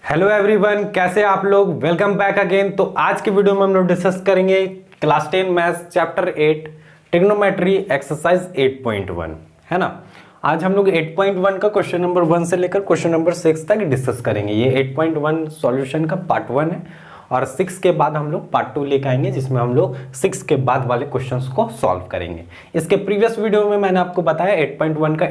Hello everyone, कैसे आप लोग। Welcome back again. तो आज के वीडियो में हम लोग डिस्कस करेंगे class 10 maths chapter 8 trigonometry exercise 8.1 है ना। आज हम लोग 8.1 का क्वेश्चन नंबर 1 से लेकर क्वेश्चन नंबर 6 तक डिस्कस करेंगे। ये 8.1 सॉल्यूशन का पार्ट 1 है और 6 के बाद हम लोग पार्ट 2 लेकर आएंगे, जिसमें हम लोग 6 के बाद वाले क्वेश्चंस को सॉल्व करेंगे। इसके प्रीवियस वीडियो में मैंने आपको बताया 8.1 का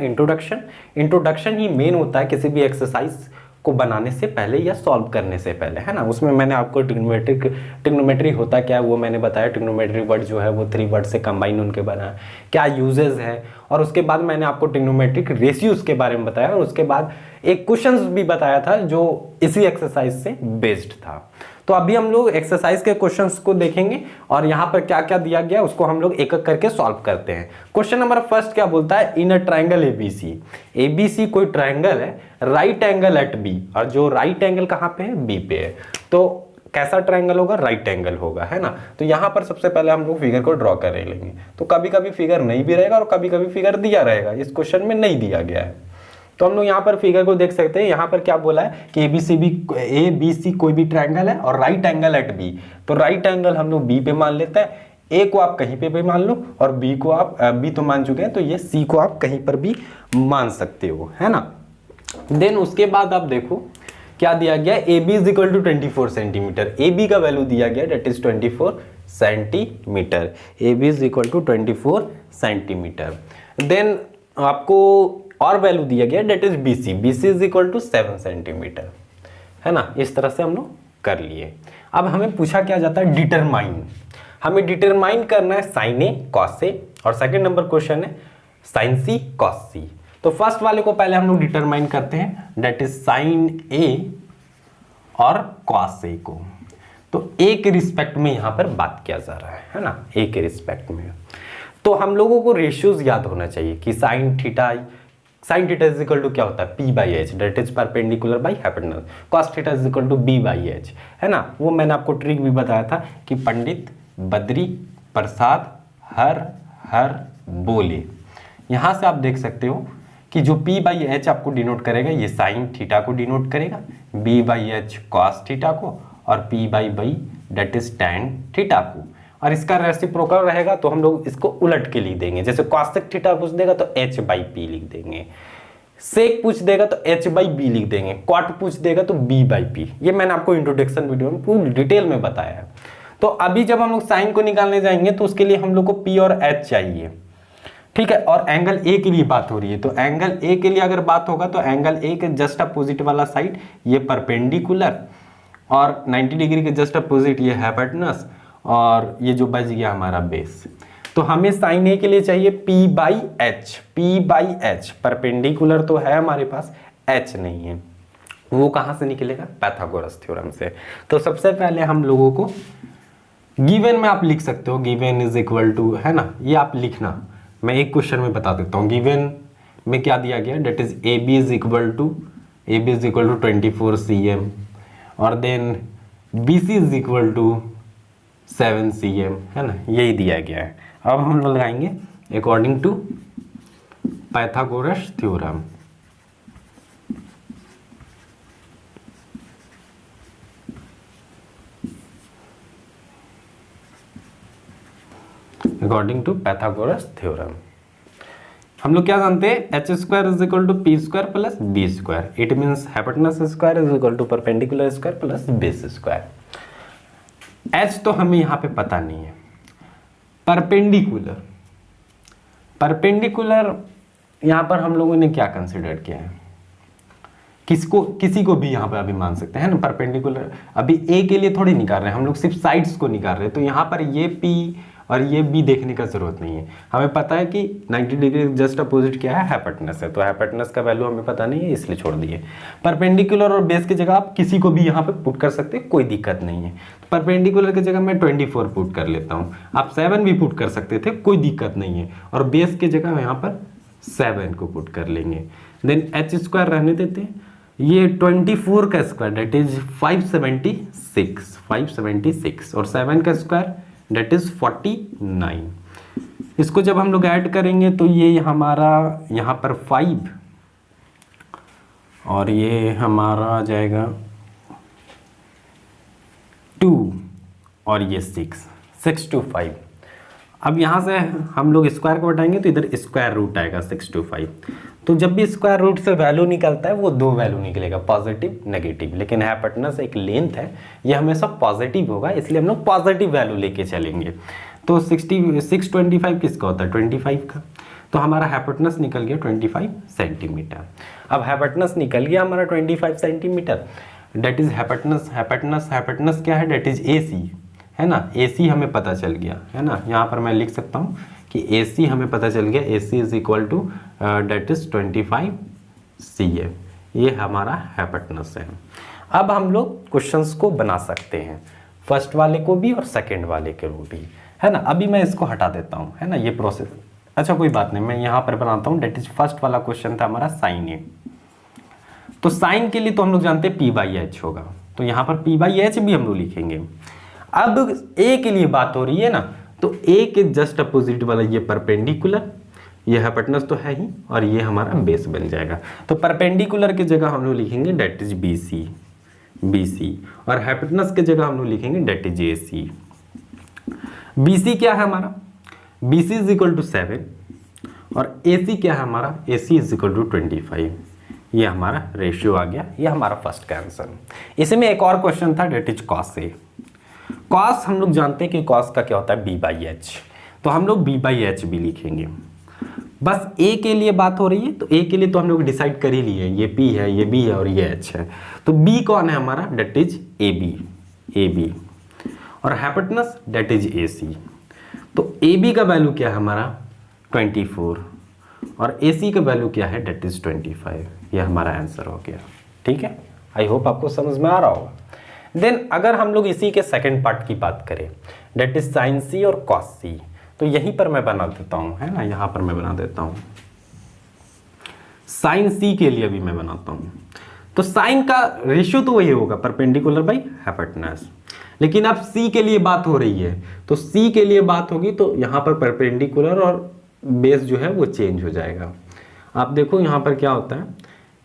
इंट्रोडक्शन ही मेन होता है किसी भी एक्सरसाइज को बनाने से पहले या सॉल्व करने से पहले, है ना। उसमें मैंने आपको ट्रिग्नोमेट्री होता क्या है वो मैंने बताया। ट्रिग्नोमेट्री वर्ड जो है वो 3 वर्ड से कंबाइन उनके बना है, क्या यूजेस है, और उसके बाद मैंने आपको ट्रिग्नोमेट्रिक रेशियोज के बारे में बताया और उसके बाद एक क्वेश्चंस भी बताया था जो इसी एक्सरसाइज से बेस्ड था। तो अभी हम लोग एक्सरसाइज के क्वेश्चंस को देखेंगे और यहाँ पर क्या क्या दिया गया उसको हम लोग एक एक करके सॉल्व करते हैं। क्वेश्चन नंबर फर्स्ट क्या बोलता है, इन अ ट्राइंगल एबीसी कोई ट्राइंगल है, राइट एंगल एट बी, और जो राइट एंगल कहाँ पे है, बी पे है। तो कैसा ट्राइंगल होगा, राइट एंगल होगा, है ना। तो यहाँ पर सबसे पहले हम लोग फिगर को ड्रॉ कर लेंगे। तो कभी कभी फिगर नहीं भी रहेगा और कभी कभी फिगर दिया रहेगा, इस क्वेश्चन में नहीं दिया गया है। तो हम लोग यहाँ पर फिगर को देख सकते हैं। यहाँ पर क्या बोला है कि ए बी सी कोई भी ट्राइंगल है और राइट एंगल एट बी। तो राइट एंगल हम लोग बी पे मान लेते हैं, ए को आप कहीं पे भी मान लो और बी को आप बी तो मान चुके हैं, तो ये सी को आप कहीं पर भी मान सकते हो, है ना। देन उसके बाद आप देखो क्या दिया गया, A B is equal to 24 centimetre. A B का वैल्यू दिया गया that is 24 centimetre. A B is equal to 24 centimetre. Then आपको और वैल्यू दिया गया that is BC, BC is equal to 7 centimetre, है ना। इस तरह से हम लोग कर लिए। अब हमें पूछा क्या जाता है, डिटरमाइन। हमें डिटरमाइन करना है साइन ए कॉस ए, और सेकंड नंबर क्वेश्चन है साइन सी कॉस सी। तो फर्स्ट वाले को पहले हम लोग डिटरमाइन करते हैं, डेट इज साइन ए और कॉस ए को। तो ए के रिस्पेक्ट में यहां पर बात किया जा रहा है ना, ए के रिस्पेक्ट में। तो हम लोगों को रेशियोज याद होना चाहिए कि sine theta is equal to क्या होता है, P by H, that is perpendicular by hypotenuse. Cos theta is equal to B by H, है ना। वो मैंने आपको ट्रिक भी बताया था कि पंडित बद्री प्रसाद हर हर बोले। यहां से आप देख सकते हो कि जो p बाई एच आपको डिनोट करेगा ये साइन थीटा को डिनोट करेगा, b by H cos theta को, और p by by that is tan theta को। और इसका रेसिप्रोकल रहेगा तो हम लोग इसको उलट के लिख देंगे। जैसे कॉसेक थीटा पूछ देगा तो h बाई पी लिख देंगे, सेक पूछ देगा तो h बाई बी लिख देंगे, कॉट पूछ देगा तो b बाई पी। ये मैंने आपको इंट्रोडक्शन वीडियो में पूरी डिटेल में बताया है। तो अभी जब हम लोग साइन को निकालने जाएंगे तो उसके लिए हम लोग को p और h चाहिए, ठीक है। और एंगल ए के लिए बात हो रही है, तो एंगल ए के लिए अगर बात होगा तो एंगल ए के जस्ट अपोजिट वाला साइड ये परपेंडिकुलर, और 90 डिग्री के जस्ट अपोजिट ये हाइपोटेनस, और ये जो बच गया हमारा बेस। तो हमें साइन ए के लिए चाहिए p बाई एच। परपेंडिकुलर तो है हमारे पास, h नहीं है। वो कहां से निकलेगा, पाइथागोरस थ्योरम से। तो सबसे पहले हम लोगों को गिवन में आप लिख सकते हो, गिवन इज इक्वल टू, है ना, ये आप लिखना। मैं एक क्वेश्चन में बता देता हूँ गिवन में क्या दिया गया, that is A B is equal to 24 cm, और then B C is equal to 7 cm, है ना, यही दिया गया है। अब हम लोग लगाएंगे according to Pythagoras theorem. According to Pythagoras theorem हम लोग क्या जानते हैं, H square is equal to P square plus B square. It means hypotenuse square is equal to perpendicular square plus base square. H तो हमें यहाँ पे पता नहीं है। परपेंडिकुलर यहाँ पर हम लोगों ने क्या कंसिडर किया है, किसी को भी यहाँ पर अभी मान सकते हैं ना। परपेंडिकुलर अभी ए के लिए थोड़ी निकाल रहे हैं हम लोग, सिर्फ साइड्स को निकाल रहे हैं। तो यहाँ पर ये पी और ये बी देखने का जरूरत नहीं है। हमें पता है कि 90 डिग्री जस्ट अपोजिट क्या है, हाइपोटेनस है। तो हाइपोटेनस का वैल्यू हमें पता नहीं है, इसलिए छोड़ दिए। परपेंडिकुलर और बेस की जगह आप किसी को भी यहाँ पे पुट कर सकते हैं, कोई दिक्कत नहीं है। परपेंडिकुलर की जगह मैं 24 पुट कर लेता हूँ, आप 7 भी पुट कर सकते थे, कोई दिक्कत नहीं है। और बेस की जगह यहाँ पर 7 को पुट कर लेंगे। देन एच स्क्वायर रहने देते हैं, ये 24 का स्क्वायर डेट इज 576, और 7 का स्क्वायर डेट इज 49। इसको जब हम लोग ऐड करेंगे तो ये हमारा यहाँ पर 5 और ये हमारा आ जाएगा और ये 6 to 5। अब यहाँ से हम लोग स्क्वायर को हटाएंगे तो इधर स्क्वायर रूट आएगा 6 to 5। तो जब भी स्क्वायर रूट से वैल्यू निकलता है वो दो वैल्यू निकलेगा, पॉजिटिव नेगेटिव। लेकिन हाइपोटेनस एक लेंथ है, ये हमेशा पॉजिटिव होगा, इसलिए हम लोग पॉजिटिव वैल्यू लेके चलेंगे। तो 625 किसका होता है? 25 का। तो हमारा हाइपोटेनस निकल गया 25 सेंटीमीटर। अब हाइपोटेनस निकल गया हमारा 25 सेंटीमीटर, डेट इज हाइपोटेनस क्या है? डेट इज AC, है ना। AC हमें पता चल गया, है ना। यहाँ पर मैं लिख सकता हूँ कि AC हमें पता चल गया, AC is equal to that is 25 CF। ये हमारा हाइपोटेनस है। अब हम लोग क्वेश्चंस को बना सकते हैं, फर्स्ट वाले को भी और सेकंड वाले को भी, है ना। अभी मैं इसको हटा देता हूँ, है ना, ये प्रोसेस। अच्छा कोई बात नहीं, मैं यहाँ पर बनाता हूँ। डेट इज फर्स्ट वाला क्वेश्चन था हमारा साइन ए। तो साइन के लिए तो हम लोग जानते हैं P/H होगा, तो यहाँ पर P/H भी हम लोग लिखेंगे। अब A के लिए बात हो रही है ना, तो A के जस्ट अपोजिट वाला ये परपेंडिकुलर, ये हाइपोटेनस तो है ही, और ये हमारा बेस बन जाएगा। तो परपेंडिकुलर की जगह हम लोग लिखेंगे डेट इज BC, और हाइपोटेनस की जगह हम लोग लिखेंगे डेट इज AC। BC क्या है हमारा? BC इज इक्वल टू 7, और AC क्या है हमारा? AC is equal to 25। ये हमारा रेशियो आ गया, ये हमारा फर्स्ट का आंसर। इसमें एक और क्वेश्चन था, that is cos A. Cos हम लोग जानते हैं कि कॉस का क्या होता है? B/H, तो हम लोग B/H भी लिखेंगे। बस A के लिए बात हो रही है, तो A के लिए तो हम लोग डिसाइड कर ही लिए, ये P है, ये B है और ये H है। तो B कौन है हमारा? डेट इज AB, और हाइपोटेनस डेट इज AC। तो AB का वैल्यू क्या है हमारा? 24, और AC का वैल्यू क्या है? That is 25। ये हमारा आंसर हो गया। ठीक है, आई होप आपको समझ में आ रहा होगा। देन अगर हम लोग इसी के सेकंड पार्ट की बात करें, डेट इज साइन C और कॉस C, तो यहीं पर मैं बना देता हूँ, है ना, यहाँ पर मैं बना देता हूँ। साइन C के लिए भी मैं बनाता हूँ। तो साइन का रेशियो तो वही होगा, परपेंडिकुलर बाई हाइपोटेनस। लेकिन अब C के लिए बात हो रही है, तो C के लिए बात होगी तो यहाँ पर परपेंडिकुलर और बेस जो है वो चेंज हो जाएगा। आप देखो यहाँ पर क्या होता है,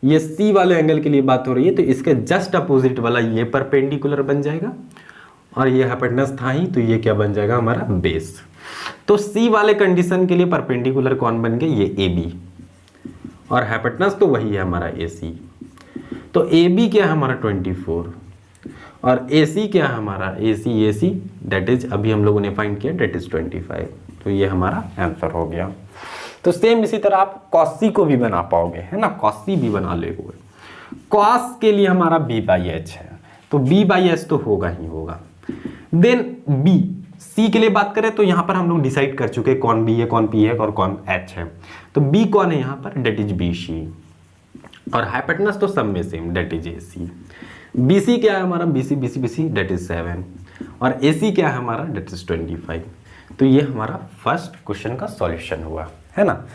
ये C वाले एंगल के लिए बात हो रही है, तो इसके जस्ट अपोजिट वाला ये परपेंडिकुलर बन जाएगा, और ये हाइपोटेनस था ही, तो ये क्या बन जाएगा? हमारा बेस। तो C वाले कंडीशन के लिए परपेंडिकुलर कौन बन गया? ये AB, और हाइपोटेनस तो वही है हमारा AC। तो AB क्या है हमारा? 24, और AC क्या है हमारा? AC डेट इज, अभी हम लोगों ने फाइंड किया, डेट इज 25। तो ये हमारा आंसर हो गया। तो सेम इसी तरह आप cos C को भी बना पाओगे, है ना, cos C भी बना लेंगे। cos के लिए हमारा B/H है, तो B/H तो होगा ही होगा। देन B, C के लिए बात करें तो यहाँ पर हम लोग डिसाइड कर चुके हैं कौन B है, कौन P है और कौन H है। तो B कौन है यहाँ पर? डेट इज BC, और हाइपोटेनस तो सब में same, that is AC। BC क्या है हमारा? BC डेट इज 7, और AC क्या है हमारा? That is 25। तो ये हमारा फर्स्ट क्वेश्चन का सॉल्यूशन हुआ, है ना।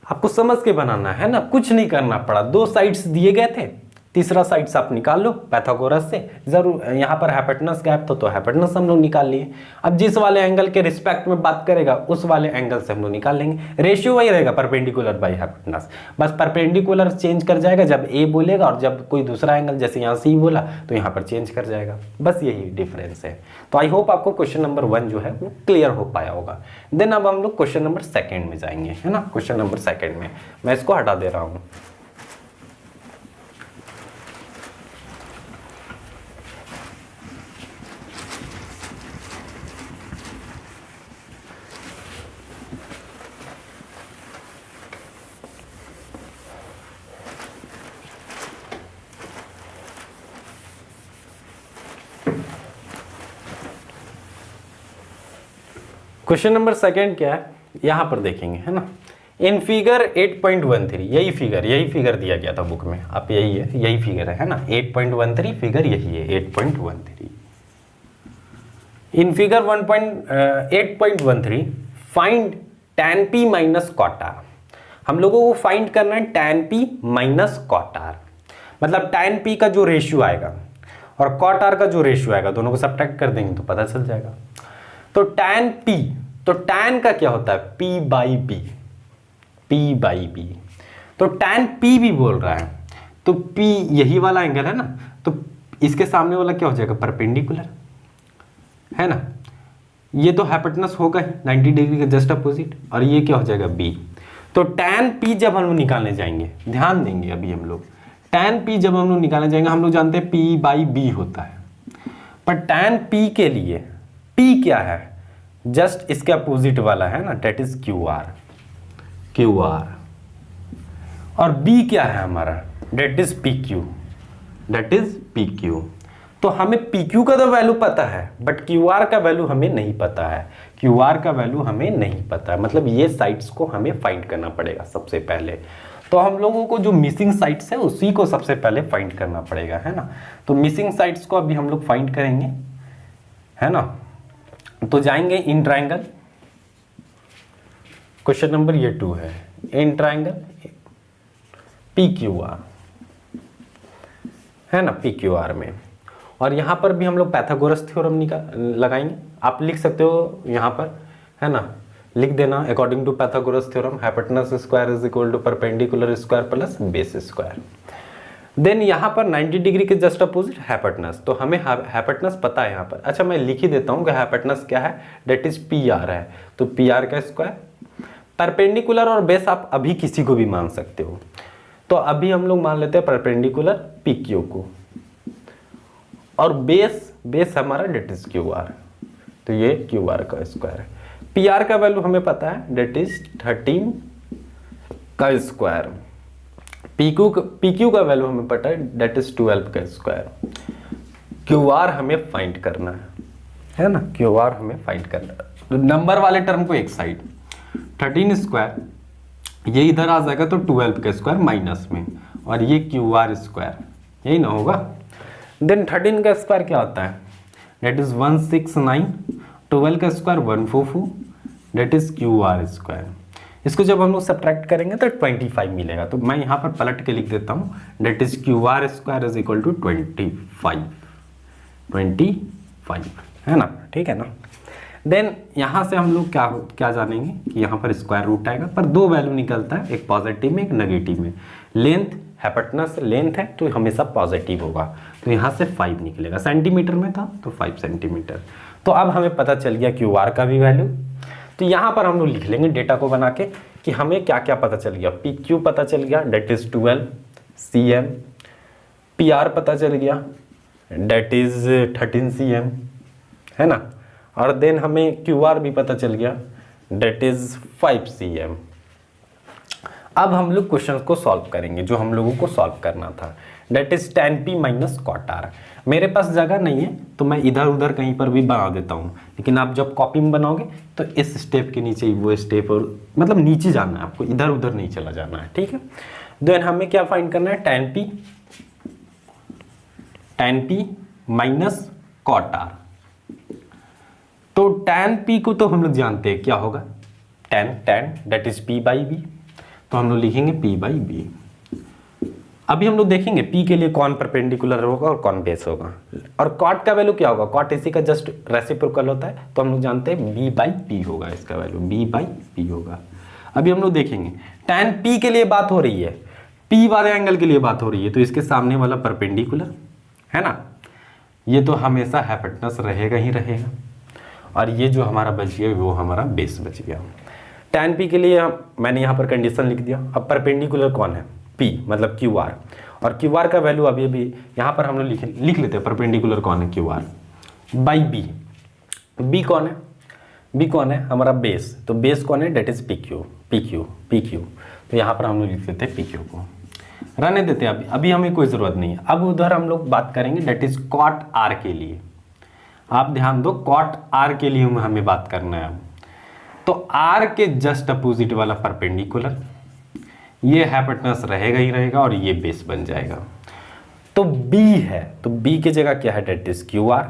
आपको समझ के बनाना है ना, कुछ नहीं करना पड़ा। दो साइड्स दिए गए थे, तीसरा साइड्स आप निकाल लो पैथागोरस से। जरूर यहाँ पर हाइपोटेनस गैप था, तो हाइपोटेनस हम लोग निकाल लिए। अब जिस वाले एंगल के रिस्पेक्ट में बात करेगा उस वाले एंगल से हम लोग निकाल लेंगे। रेशियो वही रहेगा, परपेंडिकुलर बाई हाइपोटेनस। बस परपेंडिकुलर चेंज कर जाएगा जब A बोलेगा, और जब कोई दूसरा एंगल जैसे यहाँ C बोला तो यहाँ पर चेंज कर जाएगा। बस यही डिफरेंस है। तो आई होप आपको क्वेश्चन नंबर 1 जो है वो क्लियर हो पाया होगा। देन अब हम लोग क्वेश्चन नंबर 2 में जाएंगे, है ना। क्वेश्चन नंबर 2 में मैं इसको हटा दे रहा हूँ। क्वेश्चन नंबर 2 क्या है, यहां पर देखेंगे, है ना। इन फिगर 8.13, यही फिगर दिया गया था बुक में, आप यही फिगर है ना। 8.13 फिगर यही है, 8.13। In figure 8.13 find tan P माइनस cot R। हम लोगों को फाइंड करना है tan P माइनस cot R, मतलब tan P का जो रेशियो आएगा और cot R का जो रेशियो आएगा, दोनों को सब्ट्रैक्ट कर देंगे तो पता चल जाएगा। तो tan P, तो tan का क्या होता है? P by B। तो tan P भी बोल रहा है, तो P यही वाला एंगल है ना, तो इसके सामने वाला क्या हो जाएगा? परपेंडिकुलर। है ना। ये तो हाइपोटेनस होगा ही 90 डिग्री के जस्ट अपोजिट, और ये क्या हो जाएगा बी। तो tan p जब हम लोग निकालने जाएंगे, ध्यान देंगे अभी हम लोग, tan p जब हम लोग निकालने जाएंगे, हम लोग जानते हैं p बाई बी होता है, पर tan p के लिए p क्या है, जस्ट इसके अपोजिट वाला है ना, डेट इज क्यू आर, और b क्या है हमारा, डेट इज पी क्यू। तो हमें PQ का तो वैल्यू पता है, बट QR का वैल्यू हमें नहीं पता है, QR का वैल्यू हमें नहीं पता है, मतलब ये साइट्स को हमें फाइंड करना पड़ेगा सबसे पहले। तो हम लोगों को जो मिसिंग साइट्स है उसी को सबसे पहले फाइंड करना पड़ेगा, है ना। तो मिसिंग साइट्स को अभी हम लोग फाइंड करेंगे, है ना। तो जाएंगे इन ट्राइंगल, क्वेश्चन नंबर ये 2 है, इन ट्राइंगल PQR, है ना, PQR में। और यहाँ पर भी हम लोग पैथागोरस थ्योरम लगाएंगे। आप लिख सकते हो यहाँ पर, है ना, लिख देना according to Pythagoras theorem hypotenuse square is equal to perpendicular square plus base square. Then यहाँ पर 90 डिग्री के जस्ट अपोजिट हाइपोटेनस, तो हमें हाइपोटेनस पता है यहाँ पर। अच्छा मैं लिख ही देता हूँ कि हाइपोटेनस क्या है, डेट इज PR है, तो PR का स्क्वायर। परपेंडिकुलर और बेस आप अभी किसी को भी मान सकते हो, तो अभी हम लोग मान लेते हैं परपेंडिकुलर PQ को, और बेस हमारा डेट इज QR, तो ये QR का स्क्वायर है। PR का वैल्यू हमें पता है, डेट इज 13 का स्क्वायर। PQ का वैल्यू हमें पता है, डेट इज 12 का स्क्वायर। QR हमें फाइंड करना है ना, QR हमें फाइंड करना है। तो नंबर वाले टर्म को एक साइड, 13 स्क्वायर ये इधर आ जाएगा तो 12 का स्क्वायर माइनस में, और ये QR स्क्वायर, यही ना होगा। देन 13 का स्क्वायर क्या होता है, डेट इज 169, 12 का square 144, that is QR square. इसको जब हम लोग सब्ट्रैक्ट करेंगे तो 25 मिलेगा, तो मैं यहाँ पर पलट के लिख देता हूँ, that is QR square is equal to 25, है ना, ठीक है ना। देन यहाँ से हम लोग क्या जानेंगे कि यहाँ पर स्क्वायर रूट आएगा, पर दो वैल्यू निकलता है, एक पॉजिटिव में एक नेगेटिव में। लेंथ हाइपोटेनस लेंथ है तो हमेशा पॉजिटिव होगा, तो यहाँ से 5 निकलेगा, सेंटीमीटर में था तो 5 सेंटीमीटर। तो अब हमें पता चल गया QR का भी वैल्यू। तो यहाँ पर हम लोग लिख लेंगे डेटा को बना के कि हमें क्या क्या पता चल गया। PQ पता चल गया, डेट इज 12 cm। PR पता चल गया, डेट इज 13 cm, है ना। और देन हमें QR भी पता चल गया, डेट इज 5 cm। अब हम लोग क्वेश्चन को सॉल्व करेंगे जो हम लोगों को सॉल्व करना था, डेट इज tan p माइनस cot r। मेरे पास जगह नहीं है तो मैं इधर उधर कहीं पर भी बना देता हूँ, लेकिन आप जब कॉपी में बनाओगे तो इस स्टेप के नीचे ही वो स्टेप, और मतलब नीचे जाना है आपको, इधर उधर नहीं चला जाना है, ठीक है। देन हमें क्या फाइंड करना है, tan p माइनस cot r। तो tan p को तो हम लोग जानते हैं क्या होगा, tan that is p by B, तो हम लोग लिखेंगे p बाई बी। अभी हम लोग देखेंगे p के लिए कौन परपेंडिकुलर होगा और कौन बेस होगा, और cot का वैल्यू क्या होगा, cot इसी का जस्ट रेसिप्रोकल होता है, तो हम लोग जानते हैं b बाई p होगा, इसका वैल्यू b बाई p होगा। अभी हम लोग देखेंगे tan p के लिए बात हो रही है, p वाले एंगल के लिए बात हो रही है, तो इसके सामने वाला परपेंडिकुलर है ना, ये तो हमेशा हाइपोटेनस रहेगा ही रहेगा, और ये जो हमारा बच गया वो हमारा बेस बच गया। tan p के लिए मैंने यहाँ पर कंडीशन लिख दिया। अब परपेंडिकुलर कौन है, p मतलब QR, और QR का वैल्यू अभी यहाँ पर हम लोग लिख लेते हैं, परपेंडिकुलर कौन है QR बाई b। b कौन है, b कौन है हमारा बेस, तो बेस कौन है, डेट इज PQ। तो यहाँ पर हम लोग लिख लेते हैं PQ को, रहने देते हैं अभी हमें कोई ज़रूरत नहीं है। अब उधर हम लोग बात करेंगे डेट इज cot r के लिए। आप ध्यान दो, cot r के लिए हमें बात करना है। तो r के जस्ट अपोजिट वाला परपेंडिकुलर, ये हाइपोटेनस रहेगा ही रहेगा, और ये बेस बन जाएगा। तो b है, तो b की जगह क्या है, डेट इज QR,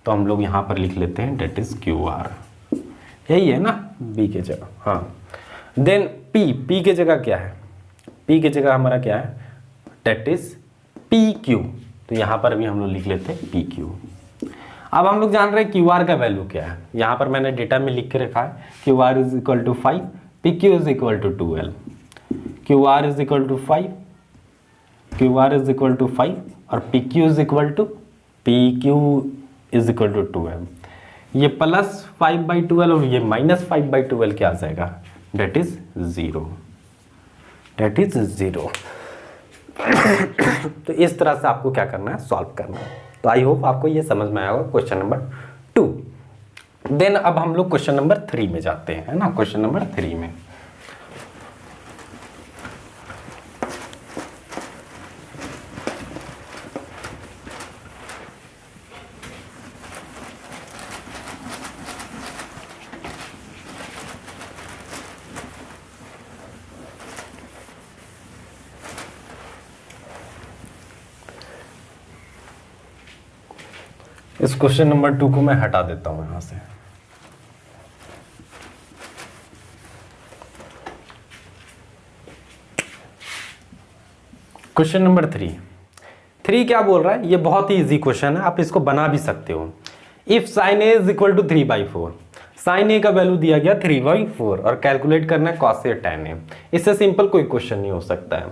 तो हम लोग यहाँ पर लिख लेते हैं डेट इज QR, यही है ना b की जगह, हाँ। देन p की जगह क्या है, p की जगह हमारा क्या है, डेट इज PQ, तो यहाँ पर भी हम लोग लिख लेते हैं PQ। अब हम लोग जान रहे हैं QR का वैल्यू क्या है, यहाँ पर मैंने डेटा में लिख के रखा है, QR is equal to 5, PQ is equal to 12, QR is equal to 5, QR is equal to 5, और PQ इज इक्वल टू 12। ये प्लस 5/12 और ये माइनस 5/12 क्या आ जाएगा, डेट इज 0, डेट इज 0। तो इस तरह से आपको क्या करना है, सॉल्व करना है। तो आई होप आपको ये समझ में आया होगा क्वेश्चन नंबर 2। देन अब हम लोग क्वेश्चन नंबर 3 में जाते हैं, है ना। क्वेश्चन नंबर 3 में इस क्वेश्चन नंबर 2 को मैं हटा देता हूं यहां से। क्वेश्चन नंबर 3 क्या बोल रहा है, ये बहुत ही इजी क्वेश्चन है, आप इसको बना भी सकते हो। If sine A is equal to 3/4, sine A का वैल्यू दिया गया 3/4 और कैलकुलेट करना है कॉस ए tan ए। इससे सिंपल कोई क्वेश्चन नहीं हो सकता है।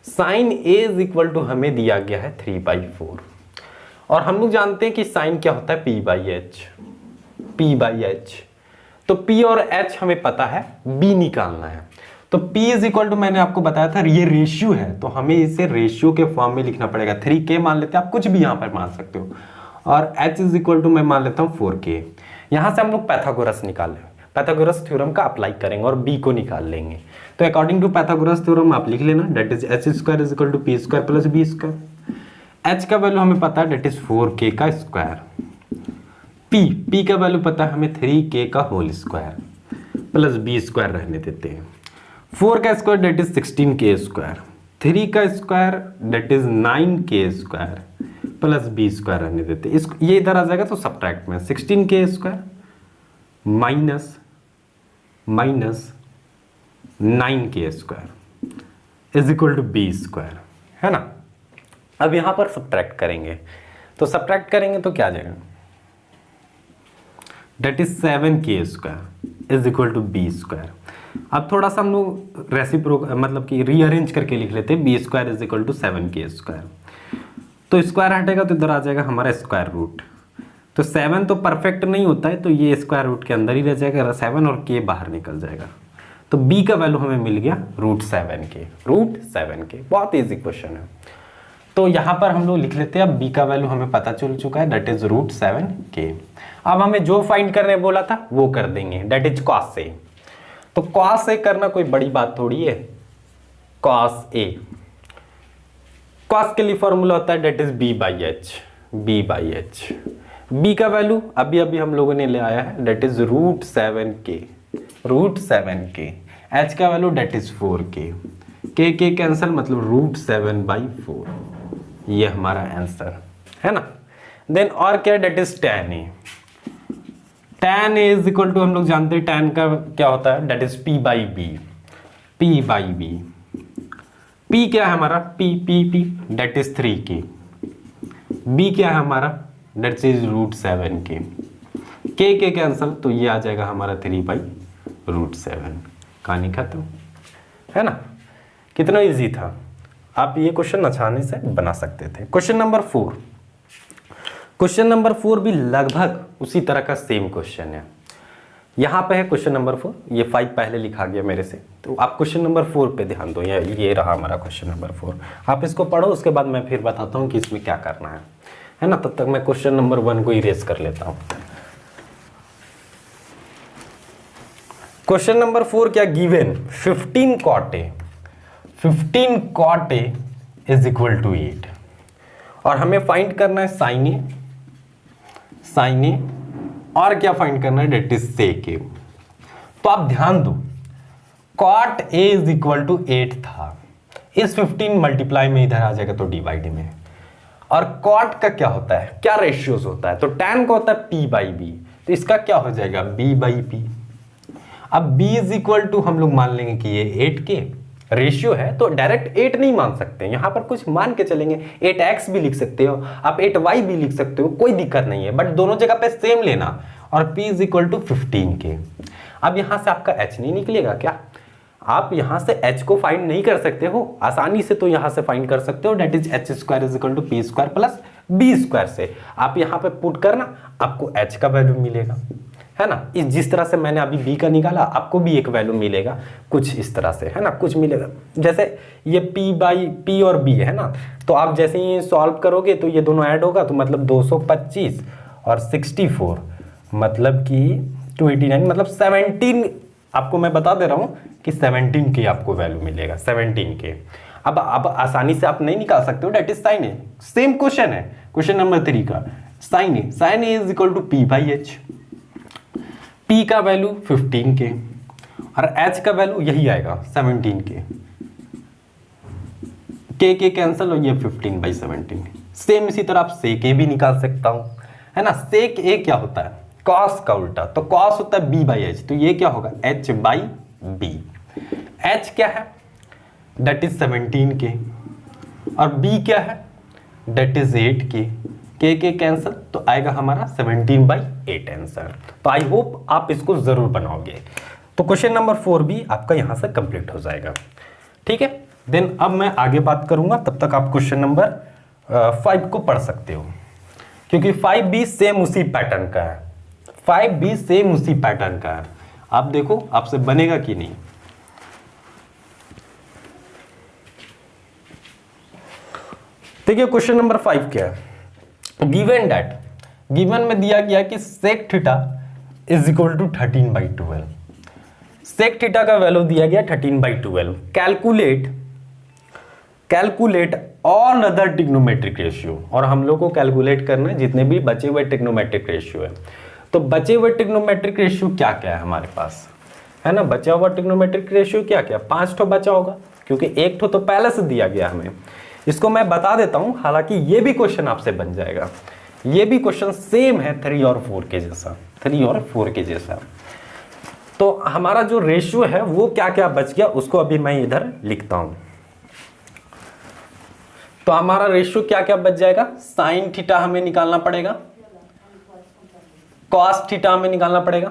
Sine A is equal to हमें दिया गया है 3/4 और हम लोग जानते हैं कि साइन क्या होता है, P/H। तो P और H हमें पता है, B निकालना है। तो P इज इक्वल टू मैंने आपको बताया था ये रेशियो है, तो हमें इसे रेशियो के फॉर्म में लिखना पड़ेगा। 3K मान लेते हैं, आप कुछ भी यहां पर मान सकते हो, और H इज इक्वल टू मैं मान लेता हूं 4K। यहां से हम लोग पैथागोरस निकाल पैथागोरस थ्योरम का अप्लाई करेंगे और B को निकाल लेंगे। तो अकॉर्डिंग टू पैथागोरस थ्योरम आप लिख लेना, that is H² is equal to P² plus B²। H का वैल्यू हमें पता है, डेट इज 4K का स्क्वायर। P का वैल्यू पता है हमें 3K का होल स्क्वायर प्लस B² रहने देते हैं। 4 का स्क्वायर डेट इज 16K², 3 का square that is 9K² plus B² रहने देते हैं। ये इधर आ जाएगा तो सब्ट्रैक्ट में 16K² minus 9K² is equal to B², है ना। अब यहां पर सब्ट्रैक्ट करेंगे, तो सब्ट्रैक्ट करेंगे तो क्या आ जाएगा, that is 7K² is equal to B²। अब थोड़ा सा हम लोग मतलब कि रीअरेंज करके लिख लेते हैं, B² is equal to 7K²। तो स्क्वायर हटेगा तो इधर आ जाएगा हमारा स्क्वायर रूट। तो 7 तो परफेक्ट नहीं होता है, तो ये स्क्वायर रूट के अंदर ही रह जाएगा 7 और K बाहर निकल जाएगा। तो B का वैल्यू हमें मिल गया √7K। बहुत ईजी क्वेश्चन है। तो यहां पर हम लोग लिख लेते हैं, अब B का वैल्यू हमें पता चल चुका है, डेट इज √7K। अब हमें जो फाइंड करने बोला था वो कर देंगे, डेट इज cos A। तो cos A करना कोई बड़ी बात थोड़ी है। cos के लिए फॉर्मूला होता है, डेट इज B/H। B का वैल्यू अभी हम लोगों ने ले आया है, डेट इज √7K। H का value that is 4K। K cancel, मतलब √7/4। ये हमारा आंसर है ना। देन और क्या, that is tan A is equal to, हम लोग जानते हैं tan का क्या होता है, डेट इज P/B। P क्या है हमारा, P date is 3K। B क्या है हमारा, that is √7K। K cancel, तो ये आ जाएगा हमारा 3/√7। कहानी खत्म, है ना। कितना इजी था, आप ये क्वेश्चन आसानी से बना सकते थे। क्वेश्चन नंबर 4 भी लगभग उसी तरह का सेम क्वेश्चन है। यहाँ पे है क्वेश्चन नंबर 4, ये 5 पहले लिखा गया मेरे से, तो आप क्वेश्चन नंबर 4 पे ध्यान दो। ये रहा हमारा क्वेश्चन नंबर 4। आप इसको पढ़ो, उसके बाद मैं फिर बताता हूँ कि इसमें क्या करना है ना। तब तक मैं क्वेश्चन नंबर 1 को इरेज कर लेता हूँ। क्वेश्चन नंबर 4 क्या given, 15 cot A is equal to 8 और हमें फाइंड करना है sin A और क्या फाइंड करना है, डेट इज sec A। तो आप ध्यान दो, cot A is equal to 8 था, इस 15 मल्टीप्लाई में इधर आ जाएगा तो डिवाइड में। और cot का क्या होता है, क्या रेशियोज होता है, तो tan का होता है P/B, तो इसका क्या हो जाएगा B/P। अब B इज इक्वल टू हम लोग मान लेंगे कि ये 8K रेशियो है, तो डायरेक्ट 8 नहीं मान सकते, यहां पर कुछ मान के चलेंगे। 8x भी लिख सकते हो आप, 8y भी लिख सकते हो, कोई दिक्कत नहीं है, बट दोनों जगह पे सेम लेना। और P is equal to 15K। अब यहां से आपका H नहीं निकलेगा क्या, आप यहाँ से h को फाइंड नहीं कर सकते हो आसानी से, तो यहाँ से फाइंड कर सकते हो, that is H square is equal to P square plus B square से आप यहाँ पे पुट करना, आपको h का वैल्यू मिलेगा, है ना। इस जिस तरह से मैंने अभी b का निकाला, आपको भी एक वैल्यू मिलेगा कुछ इस तरह से, है ना, कुछ मिलेगा। जैसे ये p और b है ना, तो आप जैसे ही सॉल्व करोगे तो ये दोनों ऐड होगा, तो मतलब 225 और 64 मतलब कि 289 मतलब 17, आपको मैं बता दे रहा हूँ कि 17 के आपको वैल्यू मिलेगा, 17 के। अब आसानी से आप नहीं निकाल सकते हो, that is sine A. Same question है, क्वेश्चन नंबर 3 का, sine A is equal to P by H. P का वैल्यू 15 के और एच का वैल्यू यही आएगा 17 के कैंसिल और ये 15/17। सेम इसी तरह आप सेक ए भी निकाल सकता हूं, है ना। सेक ए क्या होता है, कॉस का उल्टा, तो कॉस होता है b बाई एच, तो ये क्या होगा h बाई बी। h क्या है, डेट इज 17 के, और b क्या है, डेट इज 8 के कैंसिल, तो आएगा हमारा 17/8 आंसर। तो आई होप आप इसको जरूर बनाओगे। तो क्वेश्चन नंबर 4 भी आपका यहां से कंप्लीट हो जाएगा, ठीक है। देन अब मैं आगे बात करूंगा, तब तक आप क्वेश्चन नंबर 5 को पढ़ सकते हो, क्योंकि 5 भी सेम उसी पैटर्न का है, 5 भी सेम उसी पैटर्न का है। आप देखो आपसे बनेगा कि नहीं। देखिए क्वेश्चन नंबर 5 क्या है, गिवन दैट, गिवन में दिया गया कि sec theta is equal to 13/12। Sec theta का वैल्यू दिया गया 13/12। Calculate all other trigonometric ratio, और हम लोग को कैलकुलेट करना है जितने भी बचे हुए ट्रिग्नोमेट्रिक रेशियो है। तो बचे हुए ट्रिग्नोमेट्रिक रेशियो क्या क्या है हमारे पास, है ना। बचा हुआ ट्रिग्नोमेट्रिक रेशियो क्या क्या, 5 ठो बचा होगा, क्योंकि एक ठो तो पहले से दिया गया हमें। इसको मैं बता देता हूं, हालांकि ये भी क्वेश्चन आपसे बन जाएगा, ये भी क्वेश्चन सेम है 3 और 4 के जैसा, 3 और 4 के जैसा। तो हमारा जो रेशियो है वो क्या क्या बच गया, उसको अभी मैं इधर लिखता हूं। तो हमारा रेशियो क्या क्या बच जाएगा, साइन थीटा हमें निकालना पड़ेगा, कॉस थीटा हमें निकालना पड़ेगा,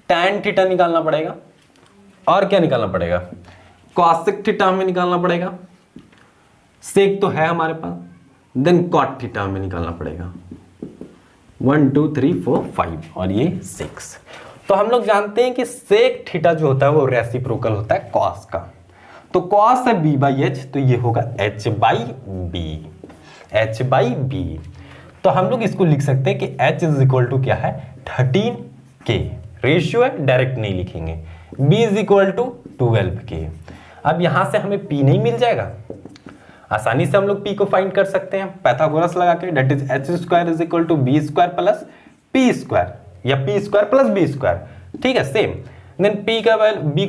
टैन थीटा निकालना पड़ेगा, और क्या निकालना पड़ेगा, कॉसेक थीटा हमें निकालना पड़ेगा, सेक तो है हमारे पास, देन कॉट थीटा हमें निकालना पड़ेगा। 1 2 3 4 5 और ये 6। तो हम लोग जानते हैं कि सेक थीटा जो होता है वो रेसिप्रोकल होता है कॉस का। तो कॉस है b बाई एच, तो ये होगा h by B, h by B. तो हम लोग इसको लिख सकते हैं कि h इज इक्वल टू क्या है 13k, रेशियो है डायरेक्ट नहीं लिखेंगे, b is equal to 12k। अब यहां से हमें p नहीं मिल जाएगा, आसानी से हम लोग p को फाइंड कर सकते हैं पाइथागोरस लगा के, that is h square is equal to b square plus p square, या p square plus b square, ठीक है सेम। देन b का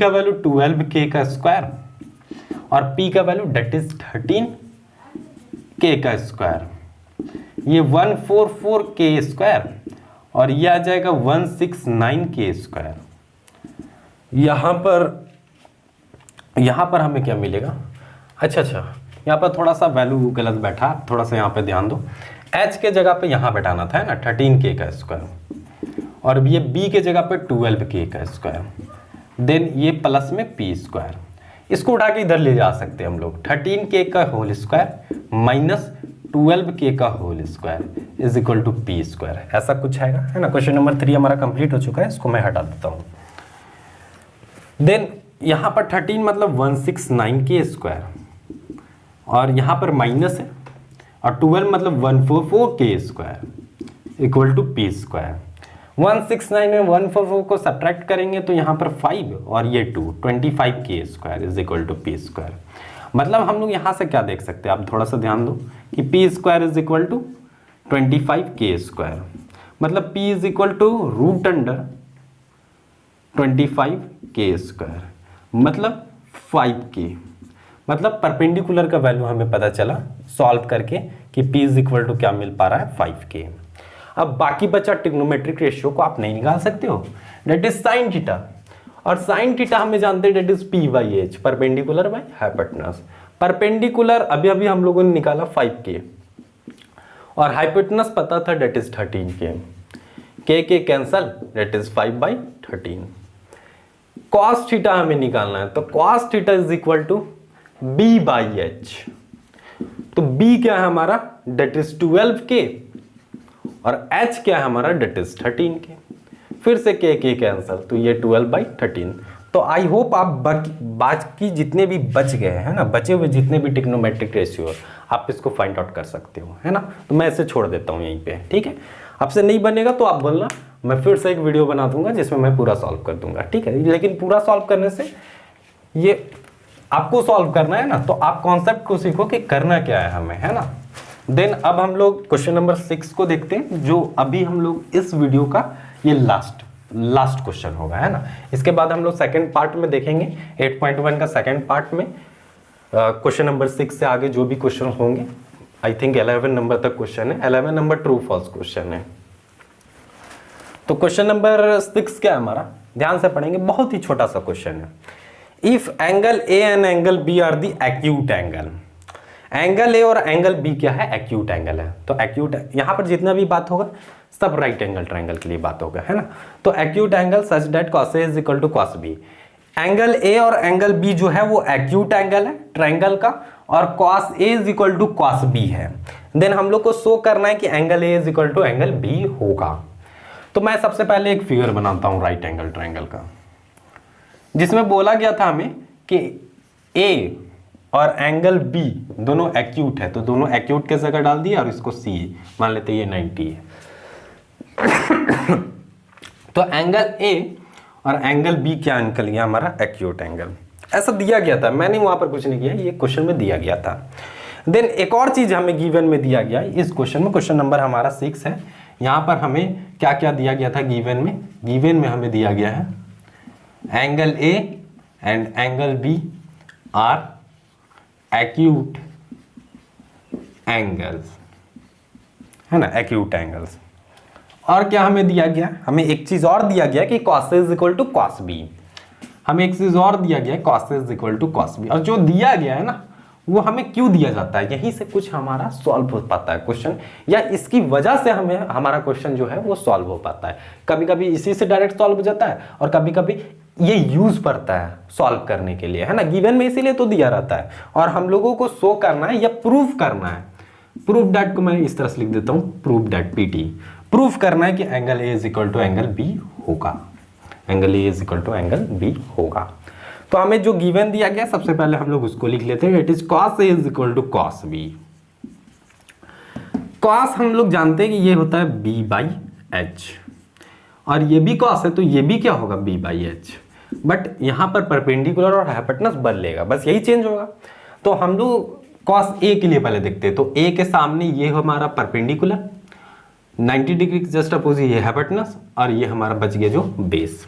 वैल्यू 12k का स्क्वायर और p का वैल्यू डेट इज 13k का स्क्वायर, ये 144k स्क्वायर और ये आ जाएगा 169k स्क्वायर। यहां पर हमें क्या मिलेगा, अच्छा यहाँ पर थोड़ा सा वैल्यू गलत बैठा, थोड़ा सा यहाँ पे ध्यान दो, h के जगह पे यहाँ बैठाना था, है ना, 13k का स्क्वायर, और ये b के जगह पे 12k का स्क्वायर, देन ये प्लस में p स्क्वायर। इसको उठा के इधर ले जा सकते हैं हम लोग, 13k का होल स्क्वायर माइनस 12k का whole square is equal to p square, ऐसा कुछ आएगा, है ना। क्वेश्चन नंबर 3 हमारा कंप्लीट हो चुका है, इसको मैं हटा देता हूँ। देन यहाँ पर 13 मतलब 169k स्क्वायर, और यहाँ पर माइनस है, और 12 मतलब 144k square equal to p square. 169 में 144 को सब्ट्रैक्ट करेंगे तो यहाँ पर 5 और ये 2, 25k square is equal to p square. मतलब हम लोग यहाँ से क्या देख सकते हैं, आप थोड़ा सा ध्यान दो कि p square is equal to 25k square, मतलब p is equal to root under 25k square, मतलब 5k। मतलब परपेंडिकुलर का वैल्यू हमें पता चला सॉल्व करके कि p इज इक्वल टू क्या मिल पा रहा है 5k। अब बाकी बचा ट्रिग्नोमेट्रिक रेशियो को आप नहीं निकाल सकते हो, डेट इज साइन थीटा, और साइन थीटा हमें जानते हैं that is p by H, perpendicular by hypotenuse. Perpendicular अभी हम लोगों ने निकाला 5k और हाइपोटेनस पता था that is 13k, k cancel, that is 5/13। Cos theta हमें निकालना है, तो cos theta is equal to B by H. तो बी क्या है हमारा, डेट इज 12 के, और एच क्या है हमारा, डेट इज 13 के। फिर से के कैंसल, तो ये 12/13। तो आई होप आप बाकी जितने भी बच गए हैं ना, बचे हुए जितने भी टिग्नोमेट्रिक रेशियो आप इसको फाइंड आउट कर सकते हो, है ना। तो मैं इसे छोड़ देता हूँ यहीं पे, ठीक है। आपसे नहीं बनेगा तो आप बोलना, मैं फिर से एक वीडियो बना दूंगा जिसमें मैं पूरा सॉल्व कर दूंगा, ठीक है। लेकिन पूरा सॉल्व करने से ये आपको सॉल्व करना है ना, तो आप कॉन्सेप्ट को सीखो कि करना क्या है हमें, है ना। देन अब हम लोग क्वेश्चन नंबर 6 को देखते हैं, जो अभी हम लोग इस वीडियो का ये लास्ट क्वेश्चन होगा, है ना। इसके बाद हम लोग सेकंड पार्ट में देखेंगे 8.1 का सेकंड पार्ट में क्वेश्चन नंबर 6 से आगे जो भी क्वेश्चन होंगे, आई थिंक 11 नंबर तक क्वेश्चन है, 11 नंबर ट्रू फॉल्स क्वेश्चन है। तो क्वेश्चन नंबर 6 क्या है हमारा, ध्यान से पढ़ेंगे, बहुत ही छोटा सा क्वेश्चन है। If angle A and angle B are the acute angle, angle A और एंगल बी क्या है, एक्यूट एंगल है। तो एक्यूट, यहां पर जितना भी बात होगा सब राइट एंगल ट्रायंगल के लिए बात होगा, है ना। तो acute angle such that cos A is equal to cos B, angle A और एंगल बी जो है वो एक्यूट एंगल है ट्रायंगल का, और cos A is equal to cos B है। देन हम लोग को शो करना है कि angle A is equal to angle B होगा। तो मैं सबसे पहले एक फिगर बनाता हूं राइट एंगल ट्रायंगल का, जिसमें बोला गया था हमें कि ए और एंगल बी दोनों एक्यूट है, तो दोनों एक्यूट के जगह डाल दिया और इसको सी मान लेते हैं, ये 90 है। तो एंगल ए और एंगल बी क्या निकल गया हमारा, एक्यूट एंगल। ऐसा दिया गया था, मैंने वहां पर कुछ नहीं किया, ये क्वेश्चन में दिया गया था। देन एक और चीज हमें गिवन में दिया गया इस क्वेश्चन में, क्वेश्चन नंबर हमारा 6 है। यहां पर हमें क्या क्या दिया गया था गिवन में हमें दिया गया है angle A and angle B are acute angles, है ना, एक्यूट एंगल्स। और क्या हमें दिया गया, हमें एक चीज और दिया गया कि cos A is equal to cos B, हमें एक चीज और दिया गया cos A is equal to cos B। और जो दिया गया है ना वो हमें क्यों दिया जाता है, यहीं से कुछ हमारा सॉल्व हो पाता है क्वेश्चन, या इसकी वजह से हमें हमारा क्वेश्चन जो है वो सॉल्व हो पाता है। कभी कभी इसी से डायरेक्ट सॉल्व हो जाता है, और कभी कभी ये यूज पड़ता है सॉल्व करने के लिए, है ना। गिवन में इसीलिए तो दिया रहता है, और हम लोगों को शो करना है या प्रूफ करना है। प्रूफ डैट को मैं इस तरह से लिख देता हूं, प्रूफ डैट पीटी, प्रूफ करना है कि angle A is equal to angle B होगा, angle A is equal to angle B होगा। तो हमें जो गिवन दिया गया सबसे पहले हम लोग उसको लिख लेते हैं, it is cos A is equal to cos B। cos हम लोग जानते हैं कि ये होता है b बाई एच, और ये भी cos है तो ये भी क्या होगा, b बाई एच। बट यहां पर परपेंडिकुलर और हाइपोटेनस बदलेगा, बस यही चेंज होगा। तो हम लोग cos A के लिए पहले देखते हैं, तो A के सामने ये हमारा परपेंडिकुलर 90 डिग्री जस्ट अपोजिट, ये हाइपोटेनस, और ये हमारा बच गया जो बेस।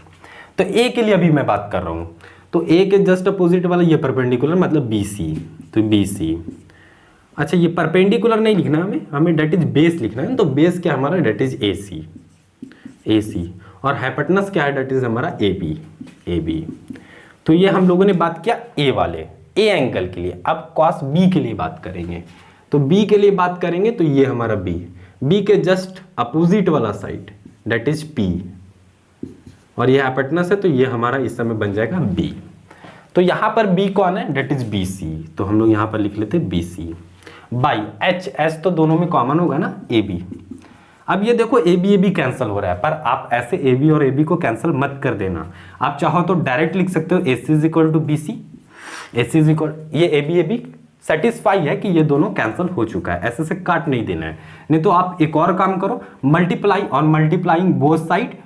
तो A के लिए अभी मैं बात कर रहा हूं, तो A के जस्ट अपोजिट वाला ये परपेंडिकुलर मतलब BC, तो BC। अच्छा, ये परपेंडिकुलर नहीं लिखना हमें डेट इज बेस लिखना है, तो बेस क्या हमारा, डेट इज AC, और हाइपोटेनस क्या है, डेट इज हमारा AB। तो ये हम लोगों ने बात किया A वाले A एंगल के लिए। अब cos B के लिए बात करेंगे, तो B के लिए बात करेंगे तो ये हमारा B के जस्ट अपोजिट वाला साइड डेट इज P, और ये हाइपोटेनस है तो ये हमारा इस समय बन जाएगा B। तो यहां पर B कौन है, डेट इज BC, तो हम लोग यहां पर लिख लेते हैं BC बाई H तो दोनों में कॉमन होगा ना, AB। अब ये देखो AB कैंसिल हो रहा है, पर आप ऐसे AB और AB को कैंसिल मत कर देना, आप चाहो तो डायरेक्ट लिख सकते हो AC is equal to BC, AC is equal, ये AB सेटिस्फाई है कि ये दोनों कैंसिल हो चुका है, ऐसे से काट नहीं देना है। नहीं तो आप एक और काम करो, multiply on multiplying both side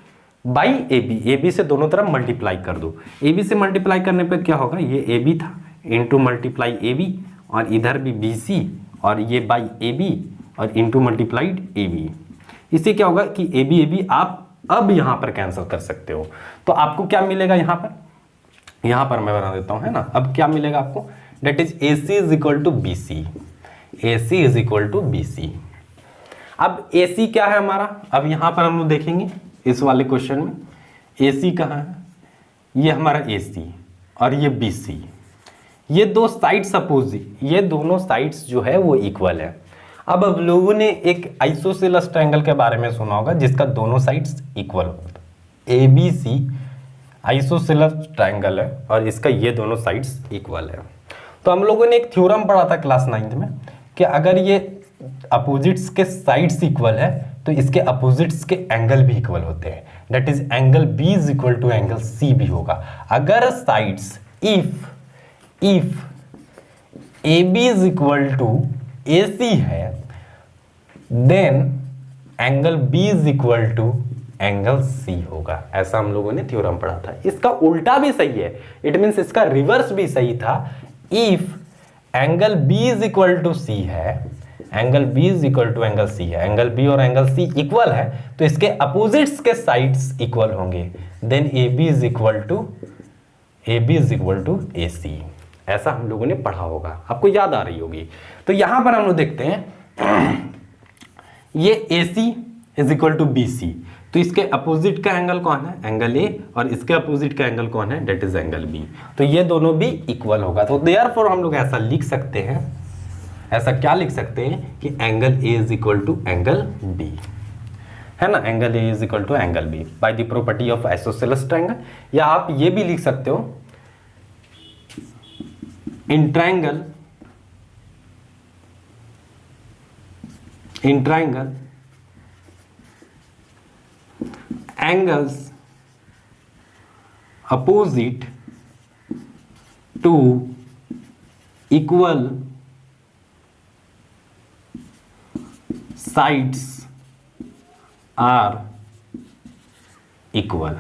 by AB से दोनों तरफ मल्टीप्लाई कर दो। AB से मल्टीप्लाई करने पे क्या होगा, ये AB था इंटू मल्टीप्लाई AB, और इधर भी BC, और ये बाई AB और इंटू मल्टीप्लाइड AB। इससे क्या होगा कि AB आप अब यहां पर कैंसिल कर सकते हो। तो आपको क्या मिलेगा यहां पर मैं बना देता हूं, है ना। अब क्या मिलेगा आपको, that is AC is equal to BC, AC is equal to BC। अब AC क्या है हमारा, अब यहां पर हम लोग देखेंगे इस वाले क्वेश्चन में AC कहाँ है, ये हमारा AC और ये BC, ये दो साइड्स अपोजिट, ये दोनों साइड्स जो है वो इक्वल है। अब लोगों ने एक आइसोसेलेस ट्रायंगल के बारे में सुना होगा जिसका दोनों साइड्स इक्वल होता है, ABC आइसोसेलेस ट्रायंगल है और इसका ये दोनों साइड्स इक्वल है। तो हम लोगों ने एक थ्योरम पढ़ा था क्लास 9th में कि अगर ये अपोजिट्स के साइड्स इक्वल है तो इसके अपोजिट्स के एंगल भी इक्वल होते हैं, that is angle B is equal to angle C भी होगा। अगर sides if A B is equal to A C है then angle B is equal to angle C होगा। ऐसा हम लोगों ने थ्योरम पढ़ा था। इसका उल्टा भी सही है, इट मीन्स इसका रिवर्स भी सही था। If angle B is equal to C है, angle B is equal to angle C है, एंगल बी और एंगल सी इक्वल है तो इसके अपोजिट्स के साइड्स इक्वल होंगे, then A B is equal to A C. ऐसा हम लोगों ने पढ़ा होगा, आपको याद आ रही होगी। तो यहां पर हम लोग देखते हैं ये A C is equal to B C, तो इसके अपोजिट का एंगल कौन है, एंगल ए, और इसके अपोजिट का एंगल कौन है, डेट इज एंगल बी। तो ये दोनों भी इक्वल होगा। तो देयरफॉर हम लोग ऐसा लिख सकते हैं, ऐसा क्या लिख सकते हैं कि angle A is equal to angle B, है ना, angle A is equal to angle B by the property of isosceles triangle. या आप ये भी लिख सकते हो in triangle angles opposite to equal sides are equal,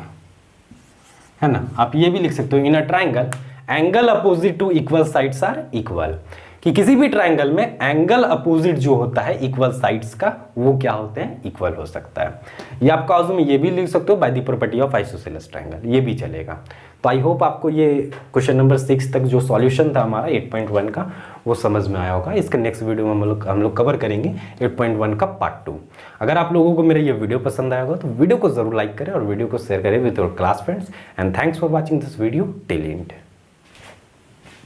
है ना। आप ये भी लिख सकते हो in a triangle angle opposite to equal sides are equal, कि किसी भी ट्रायंगल में एंगल अपोजिट जो होता है इक्वल साइड्स का वो क्या होते हैं, इक्वल हो सकता है। ये आप काउज में ये भी लिख सकते हो bye the property of isosceles triangle, ये भी चलेगा। तो आई होप आपको ये क्वेश्चन नंबर 6 तक जो सॉल्यूशन था हमारा 8.1 का वो समझ में आया होगा। इसके नेक्स्ट वीडियो में हम लोग कवर करेंगे 8.1 का पार्ट 2। अगर आप लोगों को मेरा ये वीडियो पसंद आया होगा तो वीडियो को जरूर लाइक करें और वीडियो को शेयर करें with your class friends. And thanks for watching this video till and.